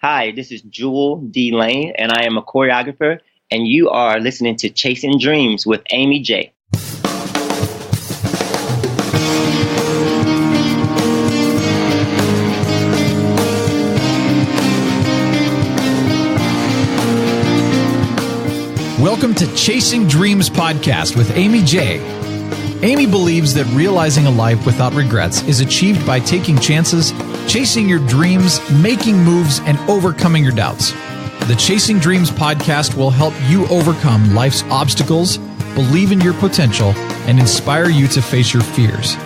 Hi, this is Juel D. and I am a choreographer, and you are listening to Chasing Dreams with Amy J. Welcome to Chasing Dreams podcast with Amy J. Amy believes that realizing a life without regrets is achieved by taking chances, chasing your dreams, making moves, and overcoming your doubts. The Chasing Dreams podcast will help you overcome life's obstacles, believe in your potential, and inspire you to face your fears.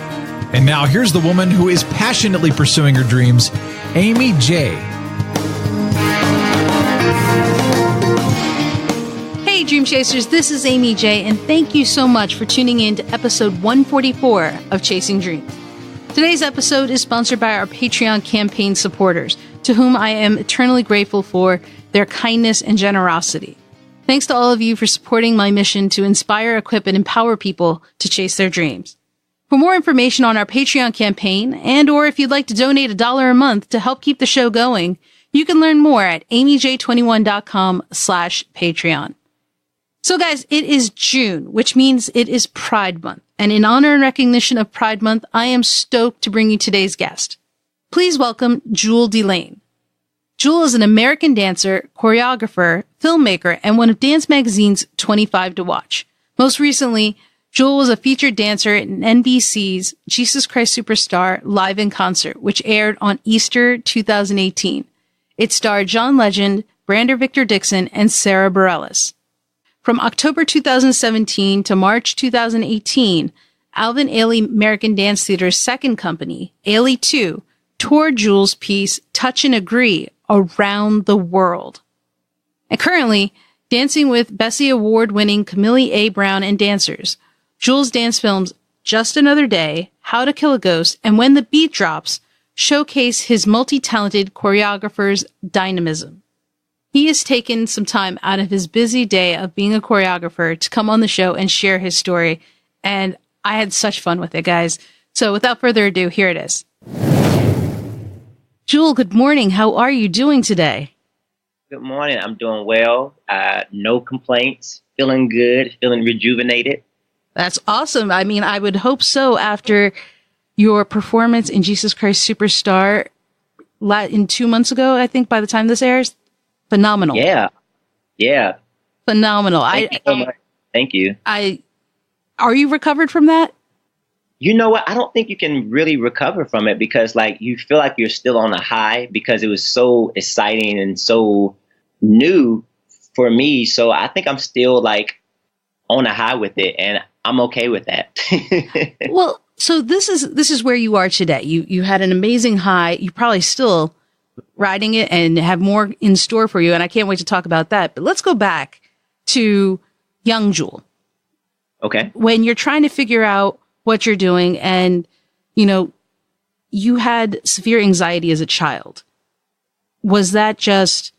And now here's the woman who is passionately pursuing her dreams, Amy J. Hey Dream Chasers, this is Amy J, and thank you so much for tuning in to episode 144 of Chasing Dreams. Today's episode is sponsored by our Patreon campaign supporters, to whom I am eternally grateful for their kindness and generosity. Thanks to all of you for supporting my mission to inspire, equip, and empower people to chase their dreams. For more information on our Patreon campaign, and or if you'd like to donate $1 a month to help keep the show going, you can learn more at amyj21.com/Patreon. So guys, it is June, which means it is Pride Month. And in honor and recognition of Pride Month, I am stoked to bring you today's guest. Please welcome Juel D. Juel is an American dancer, choreographer, filmmaker, and one of Dance Magazine's 25 to Watch. Most recently, Juel was a featured dancer in NBC's Jesus Christ Superstar Live in Concert, which aired on Easter 2018. It starred John Legend, Brander Victor Dixon, and Sara Bareilles. From October 2017 to March 2018, Alvin Ailey American Dance Theater's second company, Ailey 2, toured Juel's piece Touch and Agree around the world. And currently, dancing with Bessie Award-winning Camille A and dancers, Juel's dance films Just Another Day, How to Kill a Ghost, and When the Beat Drops showcase his multi-talented choreographer's dynamism. He has taken some time out of his busy day of being a choreographer to come on the show and share his story. And I had such fun with it, guys. So without further ado, here it is. Juel, good morning. How are you doing today? Good morning. I'm doing well. No complaints. Feeling good. Feeling rejuvenated. That's awesome. I mean, I would hope so after your performance in Jesus Christ Superstar in 2 months ago, I think, by the time this airs. Phenomenal. Yeah. Phenomenal. Thank you so much. Thank you. Are you recovered from that? You know what? I don't think you can really recover from it because you feel like you're still on a high because it was so exciting and so new for me. So I think I'm still on a high with it, and I'm okay with that. Well, so this is where you are today. You had an amazing high. You probably still riding it and have more in store for you. And I can't wait to talk about that. But let's go back to young Juel. Okay. When you're trying to figure out what you're doing and, you had severe anxiety as a child. Was that just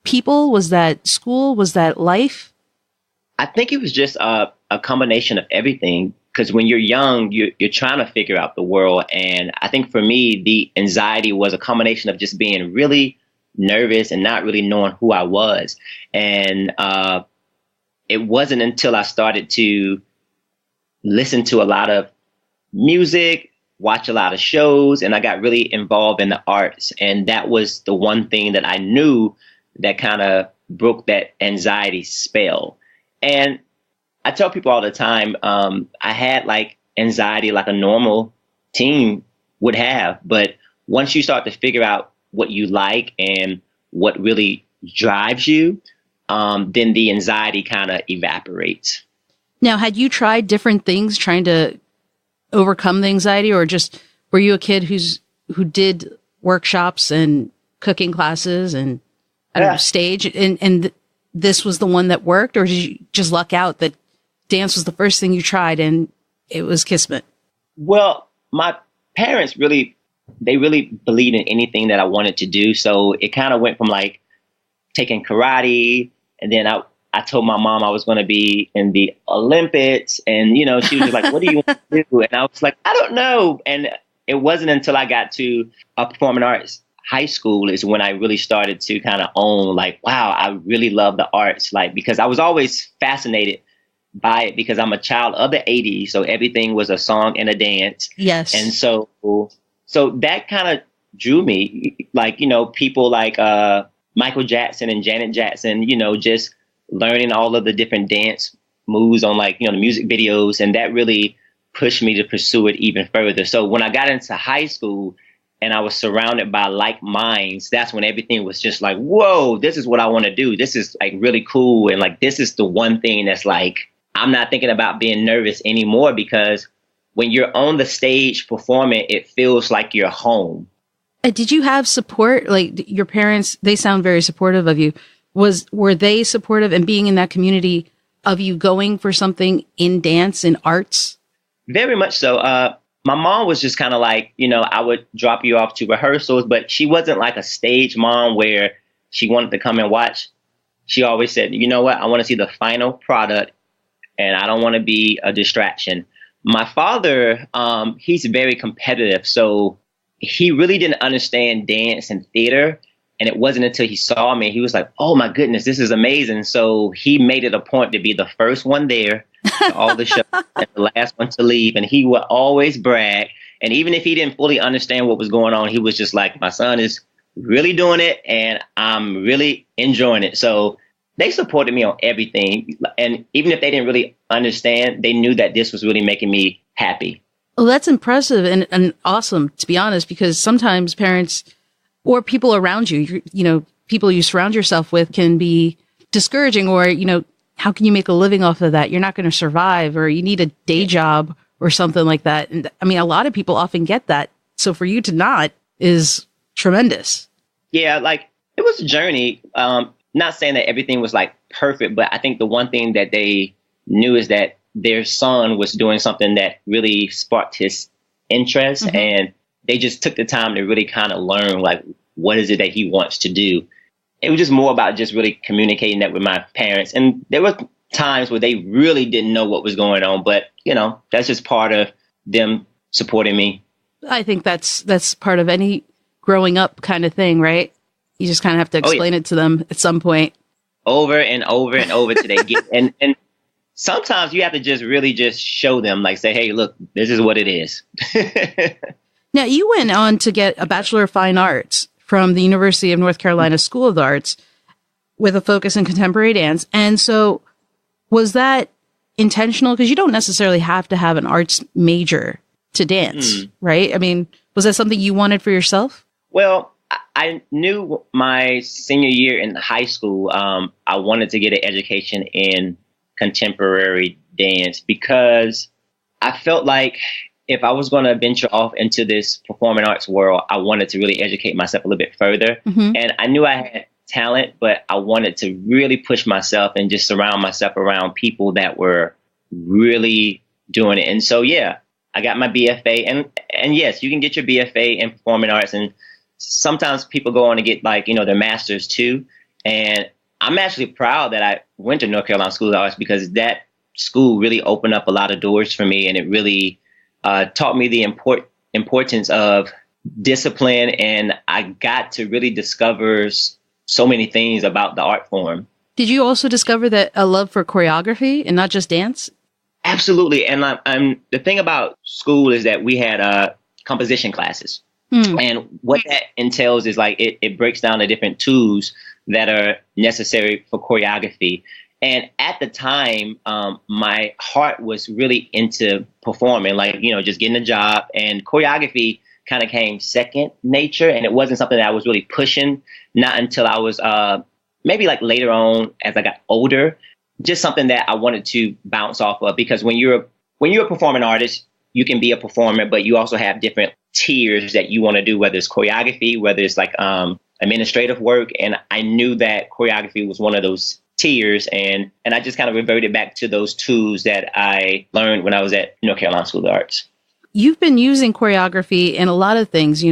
people? Was that school? Was that life? I think it was just a combination of everything. Because when you're young, you're trying to figure out the world. And I think for me, the anxiety was a combination of just being really nervous and not really knowing who I was. And it wasn't until I started to listen to a lot of music, watch a lot of shows, and I got really involved in the arts. And that was the one thing that I knew that kind of broke that anxiety spell. And I tell people all the time, I had anxiety like a normal teen would have. But once you start to figure out what you like and what really drives you, then the anxiety kind of evaporates. Now, had you tried different things trying to overcome the anxiety, or just were you a kid who did workshops and cooking classes and stage and this was the one that worked, or did you just luck out that dance was the first thing you tried and it was kismet? Well, my parents really believed in anything that I wanted to do. So it kind of went from taking karate, and then I told my mom I was going to be in the Olympics, and she was just like, "What do you want to do?" And I was like, "I don't know." And it wasn't until I got to performing arts high school is when I really started to kind of own, like, wow, I really love the arts. Like, because I was always fascinated by it because I'm a child of the 80s. So everything was a song and a dance. Yes. And so that kind of drew me, like, people like Michael Jackson and Janet Jackson, just learning all of the different dance moves on, like, the music videos. And that really pushed me to pursue it even further. So when I got into high school and I was surrounded by like minds, that's when everything was just like, whoa, this is what I want to do. This is like really cool. And like, this is the one thing that's like, I'm not thinking about being nervous anymore, because when you're on the stage performing, it feels like you're home. Did you have support? Like your parents, they sound very supportive of you. Were they supportive and being in that community of you going for something in dance and arts? Very much so. My mom was just kind of like, I would drop you off to rehearsals, but she wasn't like a stage mom where she wanted to come and watch. She always said, you know what, I want to see the final product and I don't want to be a distraction. My father, he's very competitive. So he really didn't understand dance and theater. And it wasn't until he saw me, he was like, oh my goodness, this is amazing. So he made it a point to be the first one there to all the shows and the last one to leave. And he would always brag. And even if he didn't fully understand what was going on, he was just like, my son is really doing it and I'm really enjoying it. So they supported me on everything. And even if they didn't really understand, they knew that this was really making me happy. Well, that's impressive and awesome, to be honest, because sometimes parents or people around you, people you surround yourself with can be discouraging, or, how can you make a living off of that? You're not going to survive, or you need a day job or something like that. And I mean, a lot of people often get that. So for you to not is tremendous. Yeah, like it was a journey. Not saying that everything was like perfect, but I think the one thing that they knew is that their son was doing something that really sparked his interest. Mm-hmm. And they just took the time to really kind of learn, like, what is it that he wants to do? It was just more about just really communicating that with my parents. And there were times where they really didn't know what was going on. But, that's just part of them supporting me. I think that's part of any growing up kind of thing, right? You just kind of have to explain it to them at some point. Over and over and over till they get and sometimes you have to just really just show them, like, say, hey, look, this is what it is. Now, you went on to get a Bachelor of Fine Arts from the University of North Carolina School of the Arts with a focus in contemporary dance. And so was that intentional? Because you don't necessarily have to have an arts major to dance, right? I mean, was that something you wanted for yourself? Well, I knew my senior year in high school, I wanted to get an education in contemporary dance because I felt like if I was going to venture off into this performing arts world, I wanted to really educate myself a little bit further. Mm-hmm. And I knew I had talent, but I wanted to really push myself and just surround myself around people that were really doing it. And so, yeah, I got my BFA. And yes, you can get your BFA in performing arts. And sometimes people go on to get like, their masters too. And I'm actually proud that I went to North Carolina School of Arts because that school really opened up a lot of doors for me. And it really taught me the importance of discipline. And I got to really discover so many things about the art form. Did you also discover that a love for choreography and not just dance? Absolutely. And the thing about school is that we had composition classes. And what that entails is like it breaks down the different tools that are necessary for choreography. And at the time, my heart was really into performing, like, just getting a job. And choreography kind of came second nature. And it wasn't something that I was really pushing, not until I was maybe like later on as I got older, just something that I wanted to bounce off of. Because when you're a performing artist, you can be a performer, but you also have different tiers that you want to do, whether it's choreography, whether it's like administrative work. And I knew that choreography was one of those tiers. And I just kind of reverted back to those tools that I learned when I was at North Carolina School of the Arts. You've been using choreography in a lot of things.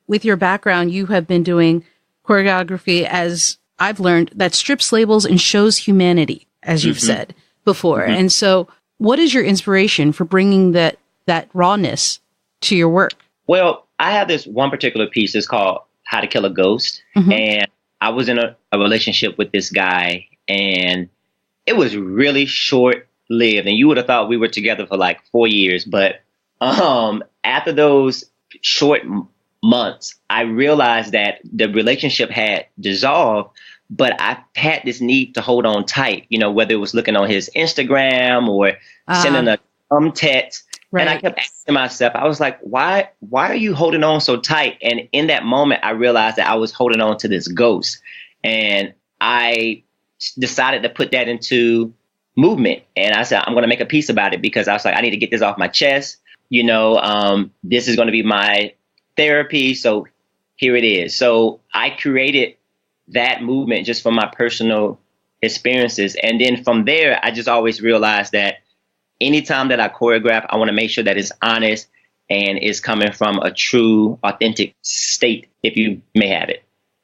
With your background, you have been doing choreography, as I've learned, that strips labels and shows humanity, as you've said before. Mm-hmm. And so what is your inspiration for bringing that rawness to your work? Well, I have this one particular piece. It's called How to Kill a Ghost. And I was in a relationship with this guy, and it was really short lived. And you would have thought we were together for like 4 years. But after those short months, I realized that the relationship had dissolved, but I had this need to hold on tight, whether it was looking on his Instagram or sending a text. Right. And I kept asking myself, I was like, why are you holding on so tight? And in that moment, I realized that I was holding on to this ghost. And I decided to put that into movement. And I said, I'm going to make a piece about it, because I was like, I need to get this off my chest. This is going to be my therapy. So here it is. So I created that movement just from my personal experiences. And then from there, I just always realized that anytime that I choreograph, I want to make sure that it's honest and is coming from a true, authentic state, if you may have it.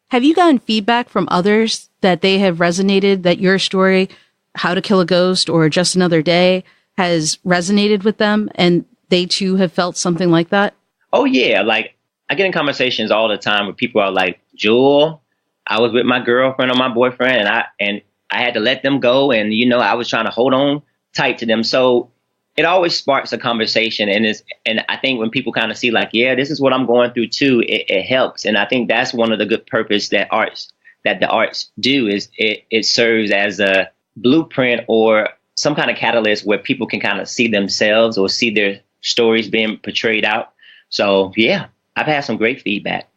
Have you gotten feedback from others that they have resonated, that your story, How to Kill a Ghost or Just Another Day, has resonated with them and they too have felt something like that? Oh, yeah. Like, I get in conversations all the time where people are like, Juel, I was with my girlfriend or my boyfriend, and I had to let them go. And, I was trying to hold on tight to them. So it always sparks a conversation. And I think when people kind of see like, yeah, this is what I'm going through too, it helps. And I think that's one of the good purpose that the arts do, is it serves as a blueprint or some kind of catalyst where people can kind of see themselves or see their stories being portrayed out. So yeah, I've had some great feedback.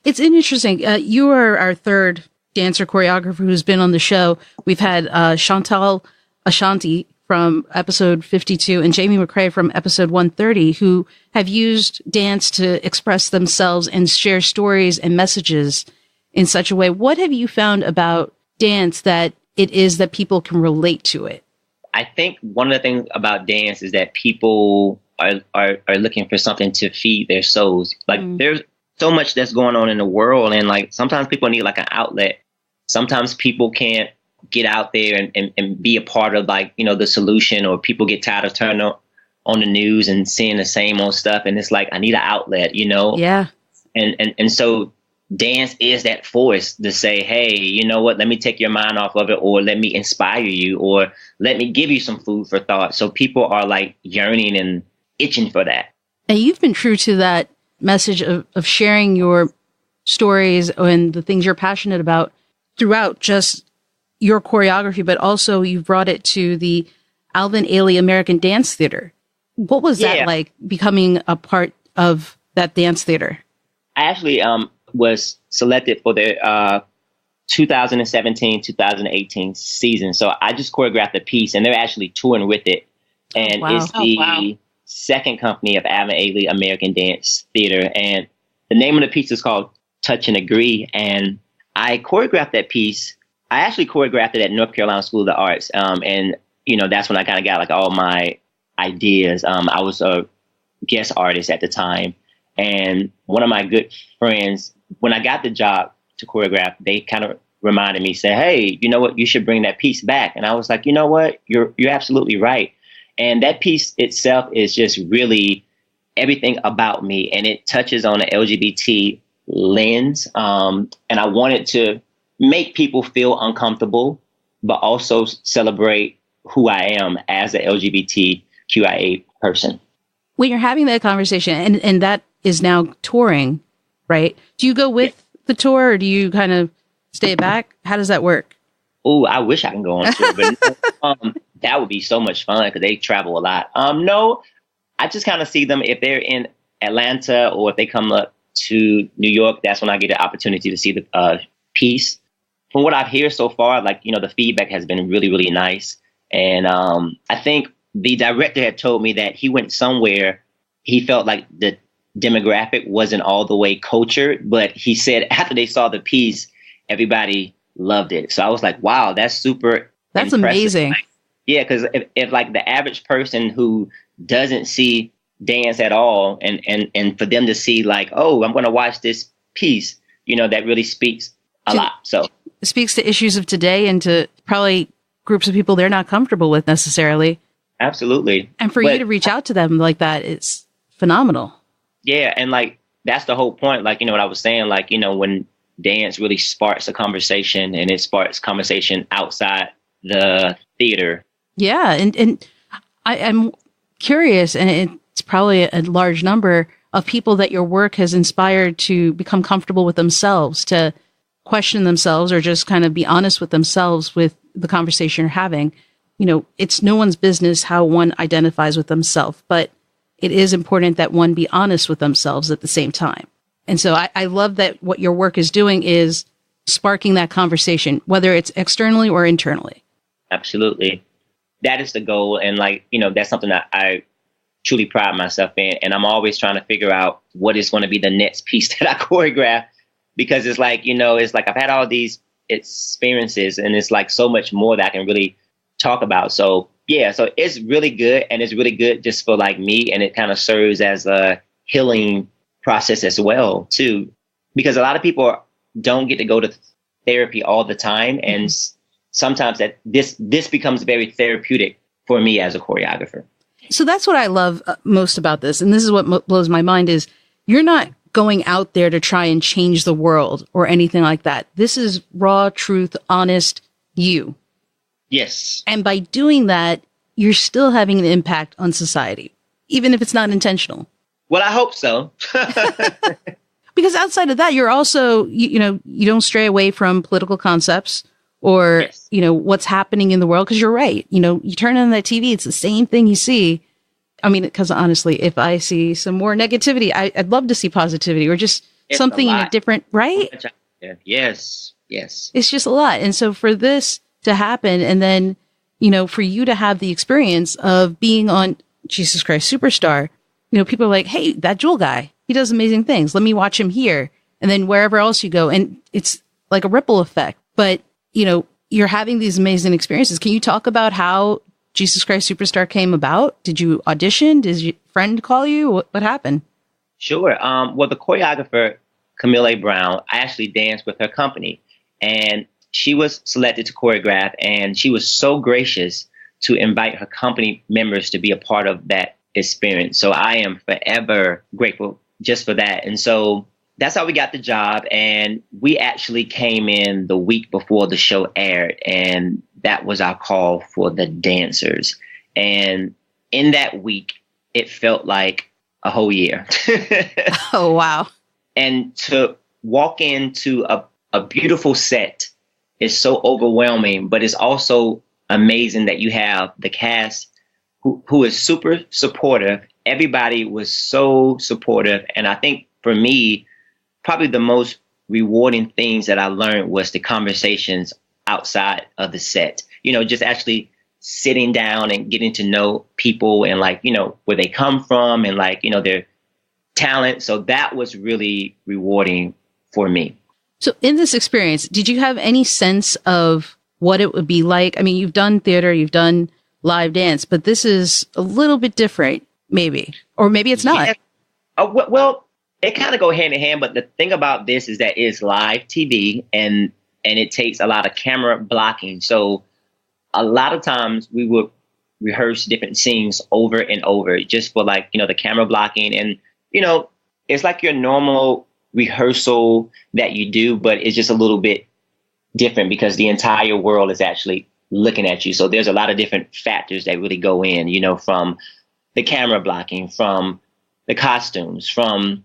It's interesting. You are our third dancer choreographer who's been on the show. We've had Chantal Ashanti from episode 52 and Jamie McRae from episode 130, who have used dance to express themselves and share stories and messages in such a way. What have you found about dance that it is that people can relate to it? I think one of the things about dance is that people are looking for something to feed their souls. Like there's so much that's going on in the world, and like sometimes people need like an outlet. Sometimes people can't get out there and be a part of like, the solution, or people get tired of turning on the news and seeing the same old stuff. And it's like, I need an outlet, Yeah. And so dance is that force to say, hey, you know what, let me take your mind off of it, or let me inspire you, or let me give you some food for thought. So people are like yearning and itching for that. And you've been true to that message of sharing your stories and the things you're passionate about throughout just your choreography, but also you've brought it to the Alvin Ailey American Dance Theater. What was that like, becoming a part of that dance theater? I actually was selected for the 2017-2018 season. So I just choreographed a piece, and they're actually touring with it. And it's the second company of Alvin Ailey American Dance Theater. And the name of the piece is called Touch and Agree. And I choreographed that piece. I actually choreographed it at North Carolina School of the Arts. And, that's when I kind of got like all my ideas. I was a guest artist at the time. And one of my good friends, when I got the job to choreograph, they kind of reminded me, say, hey, you know what, you should bring that piece back. And I was like, you know what, you're absolutely right. And that piece itself is just really everything about me. And it touches on the LGBT lens. And I wanted to make people feel uncomfortable, but also celebrate who I am as an LGBTQIA person. When you're having that conversation, and that is now touring, right? Do you go with the tour, or do you kind of stay back? How does that work? Oh, I wish I can go on tour, but that would be so much fun because they travel a lot. No, I just kind of see them if they're in Atlanta, or if they come up to New York. That's when I get the opportunity to see the piece. From what I've heard so far, like, the feedback has been really, really nice. And I think the director had told me that he went somewhere, he felt like the demographic wasn't all the way cultured, but he said after they saw the piece, everybody loved it. So I was like, wow, that's super. That's impressive. amazing. Like, yeah, because if like the average person who doesn't see dance at all, and for them to see like, oh, I'm going to watch this piece, that really speaks a lot. So it speaks to issues of today and to probably groups of people they're not comfortable with necessarily. Absolutely. And for you to reach out to them like that is phenomenal. Yeah. And like that's the whole point. Like, what I was saying, like, when dance really sparks a conversation and it sparks conversation outside the theater. Yeah. And I'm curious, and it's probably a large number of people that your work has inspired to become comfortable with themselves, to question themselves, or just kind of be honest with themselves with the conversation you're having. It's no one's business how one identifies with themselves, but it is important that one be honest with themselves at the same time. And so I love that what your work is doing is sparking that conversation, whether it's externally or internally. Absolutely. That is the goal. And like, that's something that I truly pride myself in. And I'm always trying to figure out what is going to be the next piece that I choreograph, because it's like, it's like I've had all these experiences and it's like so much more that I can really talk about. So yeah, so it's really good. And it's really good just for like me. And it kind of serves as a healing process as well, too, because a lot of people don't get to go to therapy all the time. And sometimes that this becomes very therapeutic for me as a choreographer. So that's what I love most about this. And this is what blows my mind is you're not going out there to try and change the world or anything like that. This is raw, truth, honest you. Yes. And by doing that, you're still having an impact on society, even if it's not intentional. Well, I hope so. Because outside of that, you're also, you don't stray away from political concepts or, yes. What's happening in the world. Because you're right. You turn on that TV, it's the same thing you see. I mean, because honestly, if I see some more negativity, I'd love to see positivity or just something in a different, right? Yes. Yes. It's just a lot. And so for this to happen, and then, for you to have the experience of being on Jesus Christ Superstar, people are like, hey, that Juel guy, he does amazing things. Let me watch him here. And then wherever else you go. And it's like a ripple effect. But, you're having these amazing experiences. Can you talk about how Jesus Christ Superstar came about? Did you audition? Did your friend call you? What happened? Sure. Well, the choreographer, Camille A. Brown, I actually danced with her company. And she was selected to choreograph. And she was so gracious to invite her company members to be a part of that experience. So I am forever grateful just for that. And so that's how we got the job. And we actually came in the week before the show aired. And that was our call for the dancers. And in that week, it felt like a whole year. Oh, wow. And to walk into a beautiful set is so overwhelming, but it's also amazing that you have the cast who is super supportive. Everybody was so supportive. And I think for me, probably the most rewarding things that I learned was the conversations outside of the set, just actually sitting down and getting to know people and like, where they come from and like, their talent. So that was really rewarding for me. So in this experience, did you have any sense of what it would be like? I mean, you've done theater, you've done live dance, but this is a little bit different, maybe, or maybe it's not. Yeah. Well, it kind of go hand in hand. But the thing about this is that it's live TV and it takes a lot of camera blocking. So a lot of times we would rehearse different scenes over and over just for like, the camera blocking. And, it's like your normal rehearsal that you do, but it's just a little bit different because the entire world is actually looking at you. So there's a lot of different factors that really go in, from the camera blocking, from the costumes, from,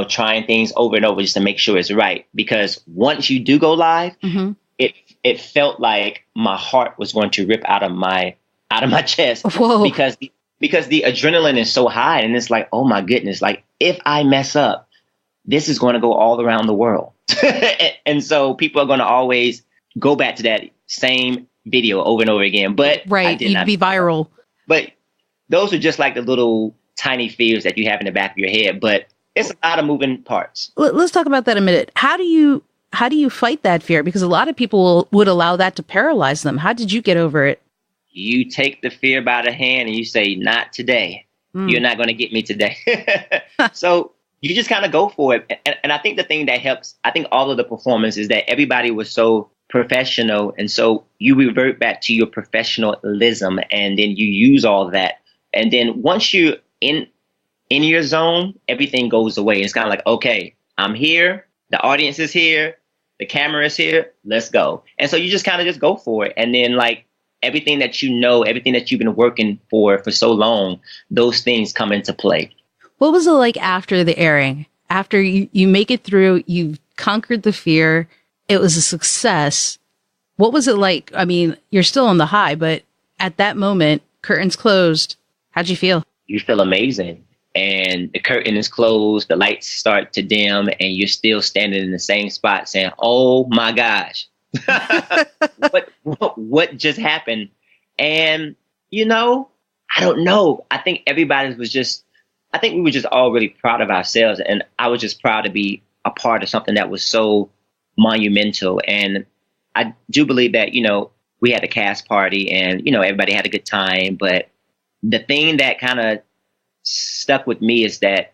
trying things over and over just to make sure it's right. Because once you do go live, it felt like my heart was going to rip out of my chest. Whoa. because the adrenaline is so high. And it's like, oh my goodness, like if I mess up, this is going to go all around the world. And so people are going to always go back to that same video over and over again. But right, you'd be viral. But those are just like the little tiny fears that you have in the back of your head. But it's a lot of moving parts. Let's talk about that a minute. How do you fight that fear? Because a lot of people would allow that to paralyze them. How did you get over it? You take the fear by the hand and you say, not today. You're not going to get me today. So you just kind of go for it. And I think the thing that helps, I think all of the performance is that everybody was so professional. And so you revert back to your professionalism and then you use all that. And then once you're in in your zone, everything goes away. It's kind of like, okay, I'm here. The audience is here. The camera is here. Let's go. And so you just kind of just go for it. And then like everything that you know, everything that you've been working for so long, those things come into play. What was it like after the airing? After you make it through, you've conquered the fear. It was a success. What was it like? I mean, you're still on the high, but at that moment, curtains closed. How'd you feel? You feel amazing. And the curtain is closed, the lights start to dim, and you're still standing in the same spot saying, oh my gosh, what just happened? And, you know, I don't know. I think we were just all really proud of ourselves. And I was just proud to be a part of something that was so monumental. And I do believe that, you know, we had a cast party and, you know, everybody had a good time. But the thing that kind of stuck with me is that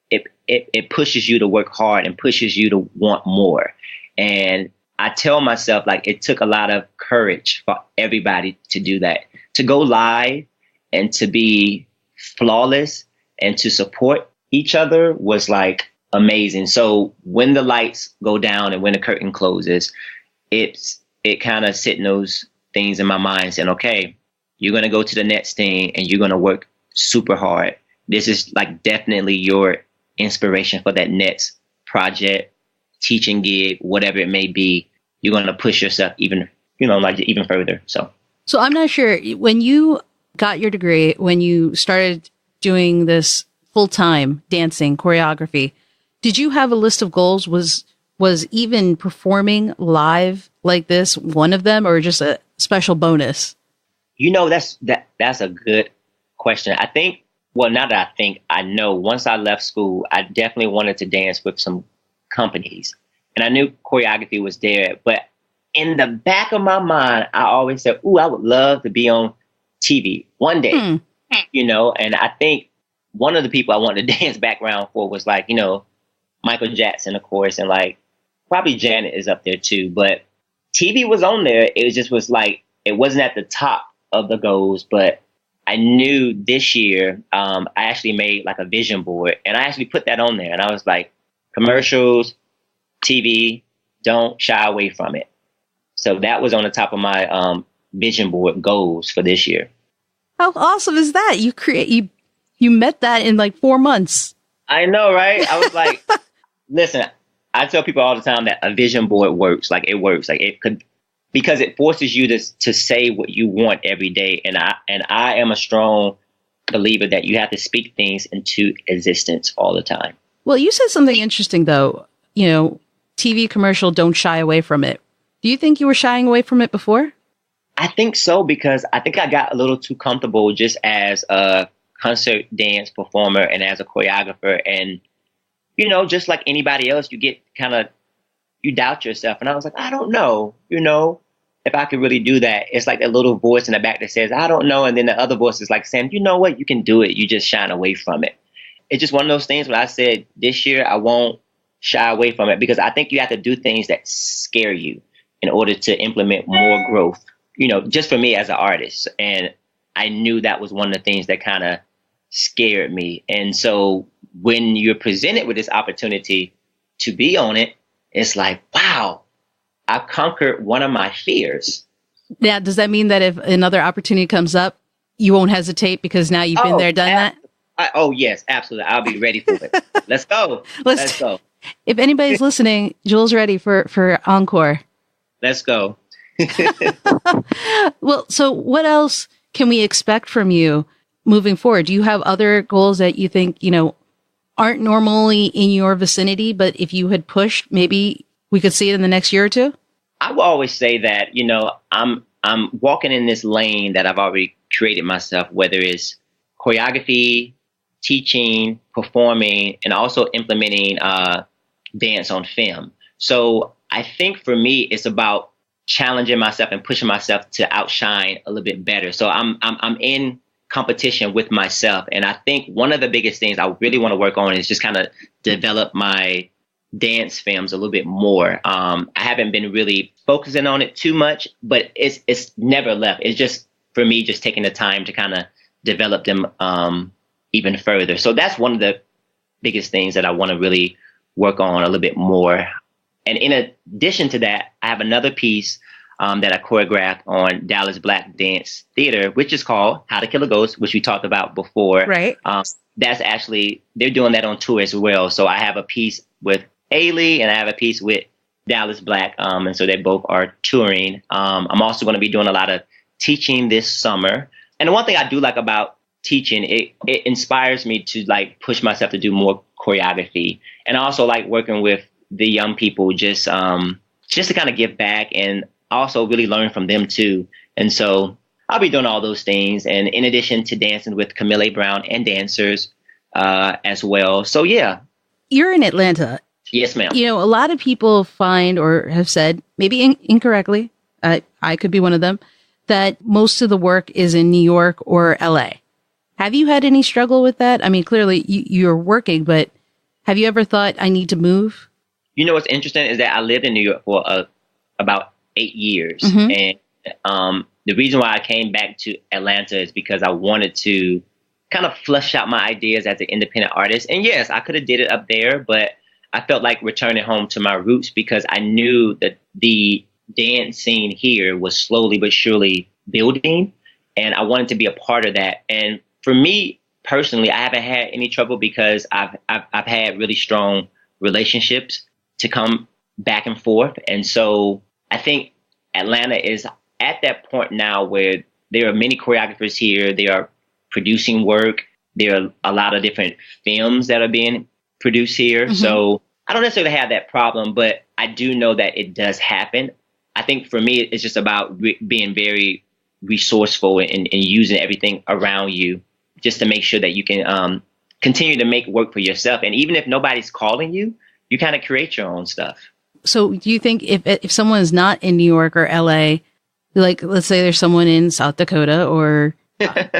it pushes you to work hard and pushes you to want more. And I tell myself, like, it took a lot of courage for everybody to do that, to go live and to be flawless and to support each other was like amazing. So when the lights go down and when the curtain closes, it kind of sitting those things in my mind saying, okay, you're going to go to the next thing and you're going to work super hard. This is like definitely your inspiration for that next project, teaching gig, whatever it may be. You're going to push yourself even further. So I'm not sure, when you got your degree, when you started doing this full-time dancing choreography, did you have a list of goals? Was even performing live like this one of them, or just a special bonus? You know, that's a good question. I think, well, now that I know, once I left school, I definitely wanted to dance with some companies. And I knew choreography was there. But in the back of my mind, I always said, ooh, I would love to be on TV one day, you know. And I think one of the people I wanted to dance background for was like, you know, Michael Jackson, of course. And like probably Janet is up there too. But TV was on there. It just was like, it wasn't at the top of the goals, but I knew this year, I actually made like a vision board and I actually put that on there. And I was like, commercials, TV, don't shy away from it. So that was on the top of my vision board goals for this year. How awesome is that? You met that in like 4 months. I know, right? I was like, listen, I tell people all the time that a vision board works. Like it works. Like it could, because it forces you to say what you want every day. And I am a strong believer that you have to speak things into existence all the time. Well, you said something interesting though, you know, TV commercial, don't shy away from it. Do you think you were shying away from it before? I think so, because I think I got a little too comfortable just as a concert dance performer and as a choreographer. And, you know, just like anybody else, you get you doubt yourself. And I was like, I don't know, you know, if I could really do that. It's like a little voice in the back that says, I don't know. And then the other voice is like saying, you know what, you can do it. You just shine away from it. It's just one of those things where I said this year, I won't shy away from it, because I think you have to do things that scare you in order to implement more growth, you know, just for me as an artist. And I knew that was one of the things that kind of scared me. And so when you're presented with this opportunity to be on it, it's like, wow, I conquered one of my fears. Yeah. Does that mean that if another opportunity comes up, you won't hesitate because now you've been there, done that? Oh, yes, absolutely. I'll be ready for it. Let's go. Let's go. If anybody's listening, Juel's ready for encore. Let's go. Well, so what else can we expect from you moving forward? Do you have other goals that you think, you know, aren't normally in your vicinity, but if you had pushed, maybe we could see it in the next year or two? I will always say that, you know, I'm walking in this lane that I've already created myself, whether it's choreography, teaching, performing, and also implementing dance on film. So I think for me, it's about challenging myself and pushing myself to outshine a little bit better. So I'm in competition with myself. And I think one of the biggest things I really want to work on is just kind of develop my dance films a little bit more. I haven't been really focusing on it too much, but it's never left. It's just, for me, just taking the time to kind of develop them even further. So that's one of the biggest things that I want to really work on a little bit more. And in addition to that, I have another piece that I choreographed on Dallas Black Dance Theater, which is called How to Kill a Ghost, which we talked about before. Right. That's actually, they're doing that on tour as well. So I have a piece with Ailey and I have a piece with Dallas Black. And so they both are touring. I'm also going to be doing a lot of teaching this summer. And the one thing I do like about teaching, it inspires me to like push myself to do more choreography, and also like working with the young people just to kind of give back and also really learn from them too. And so I'll be doing all those things. And in addition to dancing with Camille A and dancers as well. So yeah. You're in Atlanta. Yes, ma'am. You know, a lot of people find or have said, maybe incorrectly, I could be one of them, that most of the work is in New York or LA. Have you had any struggle with that? I mean, clearly you're working, but have you ever thought, I need to move? You know, what's interesting is that I lived in New York for about 8 years. Mm-hmm. And the reason why I came back to Atlanta is because I wanted to kind of flesh out my ideas as an independent artist. And yes, I could have did it up there, but I felt like returning home to my roots because I knew that the dance scene here was slowly but surely building, and I wanted to be a part of that. And for me personally, I haven't had any trouble because I've had really strong relationships to come back and forth. And so I think Atlanta is at that point now where there are many choreographers here. They are producing work. There are a lot of different films that are being produced here. Mm-hmm. So I don't necessarily have that problem, but I do know that it does happen. I think for me, it's just about being very resourceful and using everything around you just to make sure that you can continue to make work for yourself. And even if nobody's calling you, you kind of create your own stuff. So do you think if someone is not in New York or LA, like let's say there's someone in South Dakota or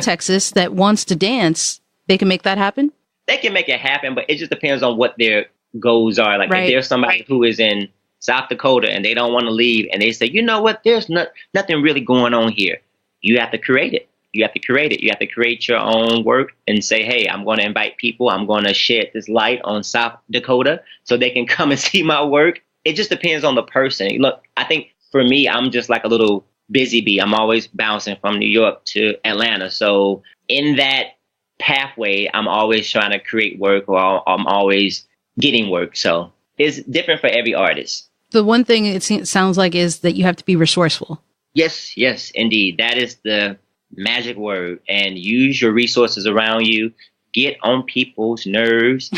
Texas that wants to dance, they can make that happen? They can make it happen, but it just depends on what their goals are. Like if there's somebody who is in South Dakota and they don't want to leave and they say, you know what, there's nothing really going on here. You have to create it. You have to create it. You have to create your own work and say, hey, I'm going to invite people. I'm going to shed this light on South Dakota so they can come and see my work. It just depends on the person. Look, I think for me, I'm just like a little busy bee. I'm always bouncing from New York to Atlanta. So in that pathway, I'm always trying to create work, or I'm always getting work. So it's different for every artist. The one thing it sounds like is that you have to be resourceful. Yes, indeed. That is the magic word. And use your resources around you. Get on people's nerves.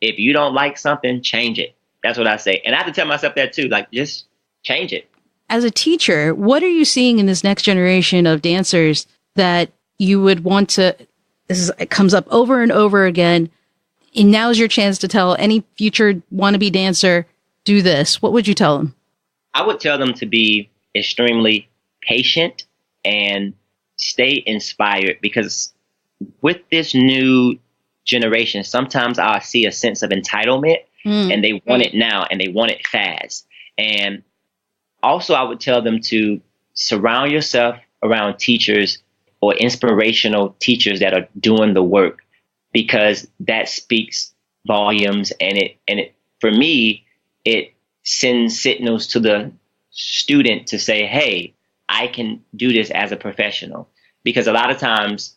If you don't like something, change it. That's what I say. And I have to tell myself that too. Like, just change it. As a teacher, what are you seeing in this next generation of dancers that you would want to, it comes up over and over again, and now's your chance to tell any future wannabe dancer, do this. What would you tell them? I would tell them to be extremely patient and stay inspired, because with this new generation, sometimes I see a sense of entitlement and they want it now and they want it fast. And also I would tell them to surround yourself around teachers or inspirational teachers that are doing the work, because that speaks volumes. And it for me, it sends signals to the student to say, hey, I can do this as a professional. Because a lot of times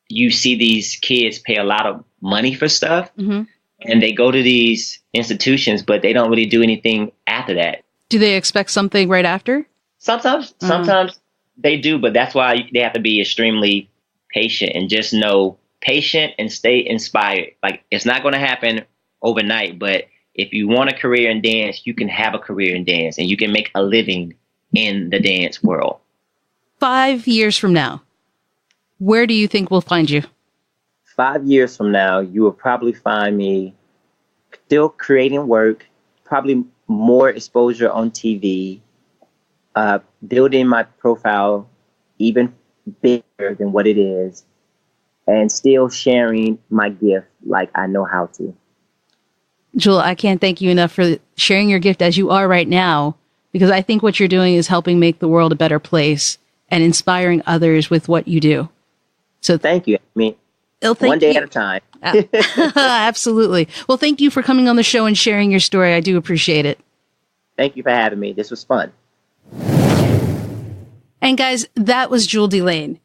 you see these kids pay a lot of money for stuff and they go to these institutions, but they don't really do anything after that. Do they expect something right after? Sometimes they do, but that's why they have to be extremely patient and just know patient and stay inspired. Like, it's not going to happen overnight, but if you want a career in dance, you can have a career in dance and you can make a living in the dance world. 5 years from now, where do you think we'll find you? 5 years from now, you will probably find me still creating work, probably more exposure on TV, building my profile even bigger than what it is, and still sharing my gift like I know how to. Juel, I can't thank you enough for sharing your gift as you are right now, because I think what you're doing is helping make the world a better place and inspiring others with what you do. So thank you. I mean, One day at a time. Absolutely. Well, thank you for coming on the show and sharing your story. I do appreciate it. Thank you for having me. This was fun. And guys, that was Juel D.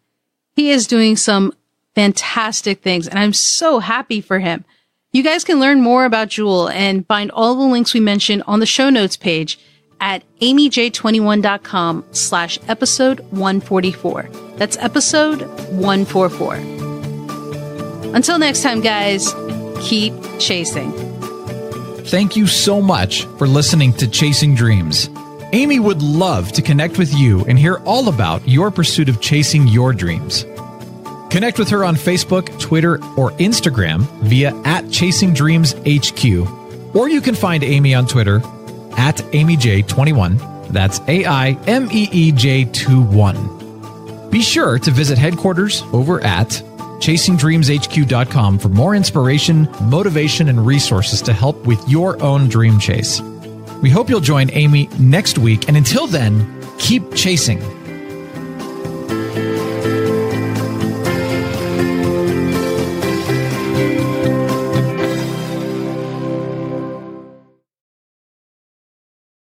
He is doing some fantastic things, and I'm so happy for him. You guys can learn more about Juel and find all the links we mentioned on the show notes page at amyj21.com/episode 144. That's episode 144. Until next time, guys, keep chasing. Thank you so much for listening to Chasing Dreams. Amy would love to connect with you and hear all about your pursuit of chasing your dreams. Connect with her on Facebook, Twitter, or Instagram via @ChasingDreamsHQ. Or you can find Amy on Twitter @AmyJ21. That's AIMEEJ21. Be sure to visit headquarters over at ChasingDreamsHQ.com for more inspiration, motivation, and resources to help with your own dream chase. We hope you'll join Amy next week, and until then, keep chasing.